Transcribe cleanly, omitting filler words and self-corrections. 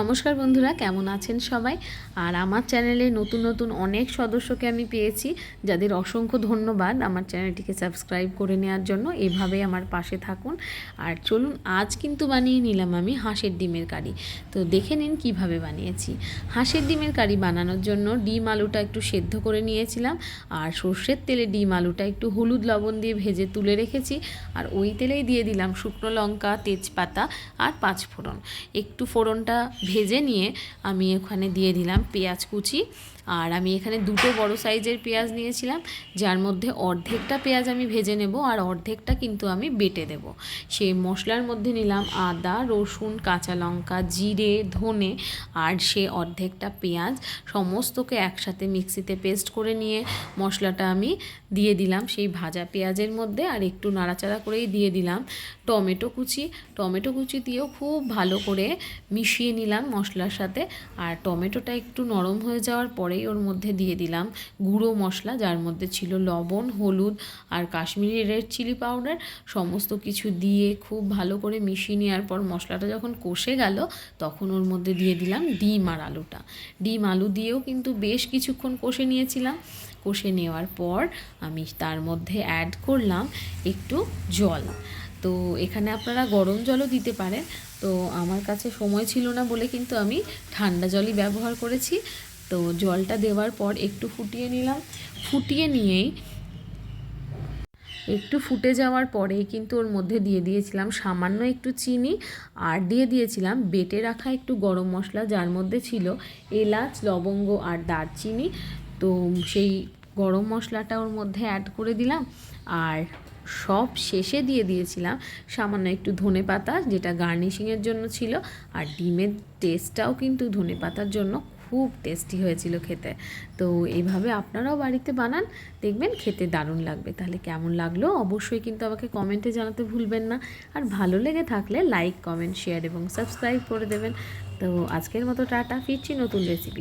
নমস্কার বন্ধুরা, কেমন আছেন সবাই? আর আমার চ্যানেলে নতুন নতুন অনেক সদস্যকে আমি পেয়েছি, যাদের অসংখ্য ধন্যবাদ আমার চ্যানেলটিকে সাবস্ক্রাইব করে নেওয়ার জন্য। এভাবেই আমার পাশে থাকুন। আর চলুন, আজ কিন্তু বানিয়ে নিলাম আমি হাঁসের ডিমের কারি। তো দেখে নিন কিভাবে বানিয়েছি। হাঁসের ডিমের কারি বানানোর জন্য ডিম আলুটা একটু সেদ্ধ করে নিয়েছিলাম, আর সর্ষের তেলে ডিম আলুটা একটু হলুদ লবণ দিয়ে ভেজে তুলে রেখেছি। আর ওই তেলেই দিয়ে দিলাম শুকনো লঙ্কা, তেজপাতা আর পাঁচফোড়ন। একটু ফোড়নটা ভেজে নিয়ে আমি ওখানে দিয়ে দিলাম পেঁয়াজ কুচি। আর আমি এখানে দুটো বড় সাইজের পেঁয়াজ নিয়েছিলাম, যার মধ্যে অর্ধেকটা পেঁয়াজ আমি ভেজে নেব আর অর্ধেকটা কিন্তু আমি বেটে দেব। সেই মশলার মধ্যে নিলাম আদা, রসুন, কাঁচা লঙ্কা, জিরে, ধনে আর সে অর্ধেকটা পেঁয়াজ সমস্তকে একসাথে মিক্সিতে পেস্ট করে নিয়ে মশলাটা আমি দিয়ে দিলাম সেই ভাজা পেঁয়াজের মধ্যে। আর একটু নাড়াচাড়া করেই দিয়ে দিলাম টমেটো কুচি দিয়েও খুব ভালো করে মিশিয়ে নিলাম মশলার সাথে। আর টমেটোটা একটু নরম হয়ে যাওয়ার পরেই ওর মধ্যে দিয়ে দিলাম গুঁড়ো মশলা, যার মধ্যে ছিল লবণ, হলুদ আর কাশ্মীরি রেড চিলি পাউডার। সমস্ত কিছু দিয়ে খুব ভালো করে মিশিয়ে নেওয়ার পর মশলাটা যখন কষে গেল, তখন ওর মধ্যে দিয়ে দিলাম ডিম আর আলুটা। ডিম আলু দিয়েও কিন্তু বেশ কিছুক্ষণ কষে নিয়েছিলাম। কষে নেওয়ার পর আমি তার মধ্যে অ্যাড করলাম একটু জল। তো এখানে আপনারা গরম জলও দিতে পারেন, তো আমার কাছে সময় ছিল না বলে কিন্তু আমি ঠান্ডা জলই ব্যবহার করেছি। তো জলটা দেওয়ার পর একটু ফুটিয়ে নিলাম। ফুটিয়ে নিয়েই একটু ফুটে যাওয়ার পরেই কিন্তু ওর মধ্যে দিয়ে দিয়েছিলাম সামান্য একটু চিনি, আর দিয়ে দিয়েছিলাম বেটে রাখা একটু গরম মশলা, যার মধ্যে ছিল এলাচ, লবঙ্গ আর দারচিনি। তো সেই গরম মশলাটা ওর মধ্যে অ্যাড করে দিলাম। আর সব শেষে দিয়ে দিয়েছিলাম সামান্য একটু ধনেপাতা, যেটা গার্নিশিংয়ের জন্য ছিল। আর ডিমের টেস্টটাও কিন্তু ধনেপাতার জন্য খুব টেস্টি হয়েছিল খেতে। তো এইভাবে আপনারাও বাড়িতে বানান, দেখবেন খেতে দারুণ লাগবে। তাহলে কেমন লাগলো অবশ্যই কিন্তু আমাকে কমেন্টে জানাতে ভুলবেন না। আর ভালো লেগে থাকলে লাইক, কমেন্ট, শেয়ার এবং সাবস্ক্রাইব করে দেবেন। তো আজকের মতো টাটা, ফিরছি নতুন রেসিপি।